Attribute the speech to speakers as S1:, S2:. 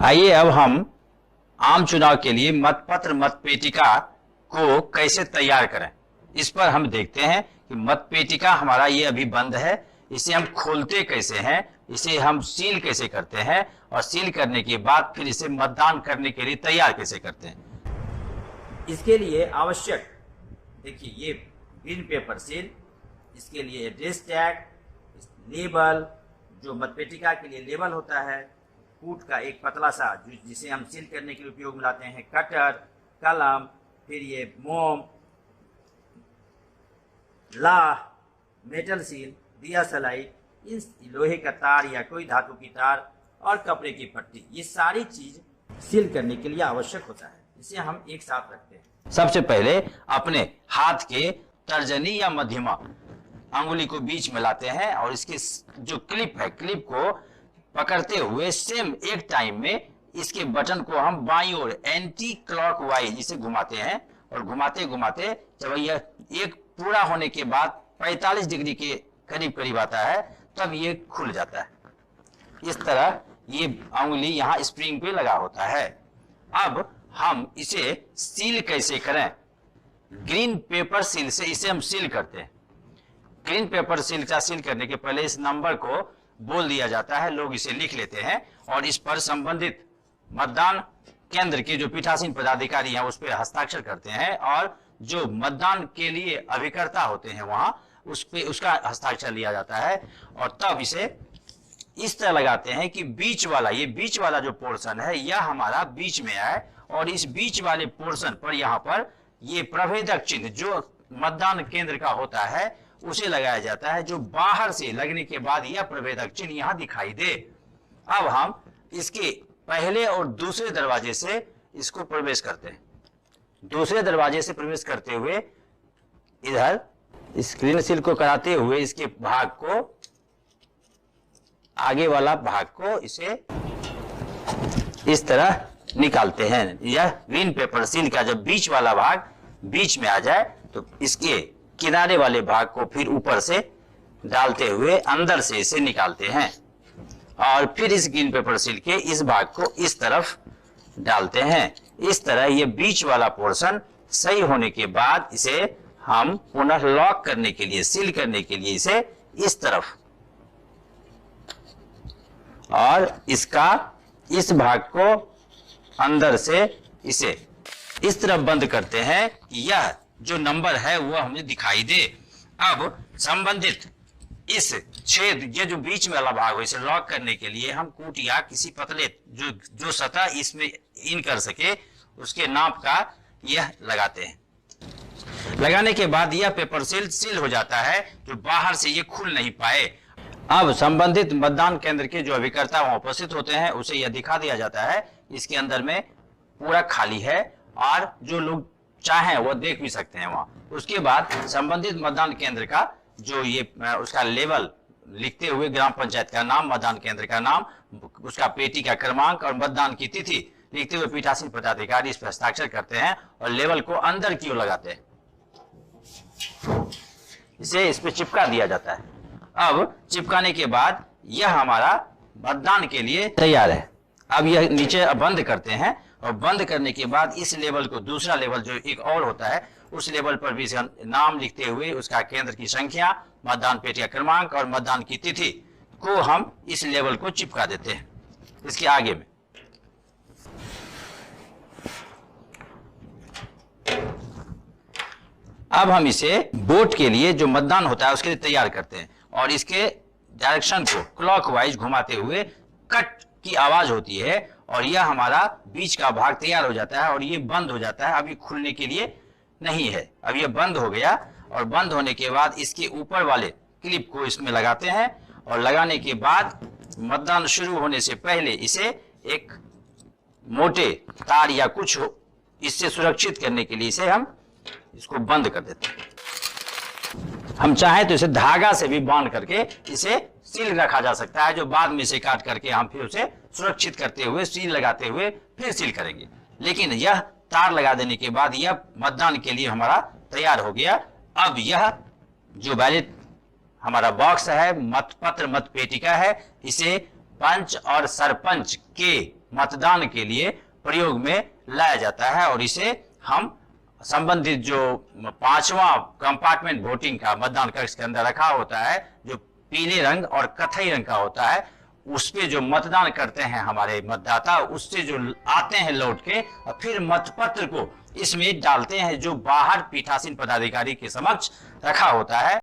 S1: आइए अब हम आम चुनाव के लिए मतपत्र मतपेटिका को कैसे तैयार करें, इस पर हम देखते हैं कि मतपेटिका हमारा ये अभी बंद है, इसे हम खोलते कैसे हैं, इसे हम सील कैसे करते हैं और सील करने के बाद फिर इसे मतदान करने के लिए तैयार कैसे करते हैं। इसके लिए आवश्यक देखिए ये ग्रीन पेपर सील, इसके लिए एड्रेस टैग, लेबल, जो मतपेटिका के लिए लेबल होता है, कूट का एक पतला सा जिसे हम सील करने के लिए उपयोग में लाते हैं, कटर, कलम, फिर ये मोम, लाह, मेटल सील, दिया सलाई, इस लोहे का तार या कोई धातु की तार और कपड़े की पट्टी, ये सारी चीज सील करने के लिए आवश्यक होता है। इसे हम एक साथ रखते हैं। सबसे पहले अपने हाथ के तर्जनी या मध्यमा अंगुली को बीच में लाते हैं और इसके जो क्लिप है, क्लिप को पकड़ते हुए सेम एक टाइम में इसके बटन को हम बाईं ओर एंटी क्लॉकवाइज इसे घुमाते हैं और घुमाते घुमाते जब यह एक पूरा होने के बाद 45 डिग्री के करीब करीब आता है तब ये खुल जाता है। इस तरह ये अंगुली यहाँ स्प्रिंग पे लगा होता है। अब हम इसे सील कैसे करें? ग्रीन पेपर सील से इसे हम सील करते हैं। ग्रीन पेपर सील का सील करने के पहले इस नंबर को बोल दिया जाता है, लोग इसे लिख लेते हैं और इस पर संबंधित मतदान केंद्र के जो पीठासीन पदाधिकारी हैं उस पर हस्ताक्षर करते हैं और जो मतदान के लिए अभिकर्ता होते हैं वहां उस पे उसका हस्ताक्षर लिया जाता है और तब इसे इस तरह लगाते हैं कि बीच वाला जो पोर्शन है यह हमारा बीच में आए और इस बीच वाले पोर्शन पर यहाँ पर ये प्रभेदक चिन्ह जो मतदान केंद्र का होता है उसे लगाया जाता है, जो बाहर से लगने के बाद यह प्रभेदक चिन्ह यहाँ दिखाई दे। अब हम इसके पहले और दूसरे दरवाजे से इसको प्रवेश करते हैं। दूसरे दरवाजे से प्रवेश करते हुए इधर स्क्रीन सील को कराते हुए इसके भाग को, आगे वाला भाग को इसे इस तरह निकालते हैं। यह ग्रीन पेपर सील का जब बीच वाला भाग बीच में आ जाए तो इसके किनारे वाले भाग को फिर ऊपर से डालते हुए अंदर से इसे निकालते हैं और फिर इस ग्रीन पेपर सील के इस भाग को इस तरफ डालते हैं। इस तरह ये बीच वाला पोर्शन सही होने के बाद इसे हम पुनः लॉक करने के लिए, सील करने के लिए इसे इस तरफ और इसका इस भाग को अंदर से इसे इस तरफ बंद करते हैं कि यह जो नंबर है वह हमें दिखाई दे। अब संबंधित इस छेद, ये जो बीच में वाला भाग है, इसे लॉक करने के लिए हम कूट या किसी पतले जो सतह इसमें इन कर सके उसके नाप का यह लगाते हैं। लगाने के बाद यह पेपर सील हो जाता है, जो बाहर से ये खुल नहीं पाए। अब संबंधित मतदान केंद्र के जो अभिकर्ता वहां उपस्थित होते हैं उसे यह दिखा दिया जाता है इसके अंदर में पूरा खाली है और जो लोग चाहें वो देख भी सकते हैं वहां। उसके बाद संबंधित मतदान केंद्र का जो ये उसका लेवल लिखते हुए ग्राम पंचायत का नाम, मतदान केंद्र का नाम, उसका पेटी का क्रमांक और मतदान की तिथि लिखते हुए पीठासीन पदाधिकारी इस पर हस्ताक्षर करते हैं और लेवल को अंदर की ओर लगाते हैं। इसे इस पे चिपका दिया जाता है। अब चिपकाने के बाद यह हमारा मतदान के लिए तैयार है। अब यह नीचे बंद करते हैं और बंद करने के बाद इस लेवल को, दूसरा लेवल जो एक और होता है, उस लेवल पर भी नाम लिखते हुए उसका केंद्र की संख्या, मतदान पेटी का क्रमांक और मतदान की तिथि को हम इस लेवल को चिपका देते हैं इसके आगे में। अब हम इसे वोट के लिए जो मतदान होता है उसके लिए तैयार करते हैं और इसके डायरेक्शन को क्लॉकवाइज घुमाते हुए कट की आवाज होती है और यह हमारा बीच का भाग तैयार हो जाता है और ये बंद हो जाता है। अभी खुलने के लिए नहीं है, अब ये बंद हो गया और बंद होने के बाद इसके ऊपर वाले क्लिप को इसमें लगाते हैं और लगाने के बाद मतदान शुरू होने से पहले इसे एक मोटे तार या कुछ इससे सुरक्षित करने के लिए इसे हम इसको बंद कर देते हैं। हम चाहें तो इसे धागा से भी बांध करके इसे सील रखा जा सकता है, जो बाद में इसे काट करके हम फिर उसे सुरक्षित करते हुए सील लगाते हुए फिर सील करेंगे। लेकिन यह तार लगा देने के बाद यह मतदान के लिए हमारा तैयार हो गया। अब यह जो बैलेट हमारा बॉक्स है, मतपत्र मतपेटिका है, इसे पंच और सरपंच के मतदान के लिए प्रयोग में लाया जाता है और इसे हम संबंधित जो 5वां कंपार्टमेंट वोटिंग का मतदान कक्ष के अंदर रखा होता है, जो पीले रंग और कथई रंग का होता है, उस पे जो मतदान करते हैं हमारे मतदाता, उससे जो आते हैं लौट के और फिर मतपत्र को इसमें डालते हैं, जो बाहर पीठासीन पदाधिकारी के समक्ष रखा होता है।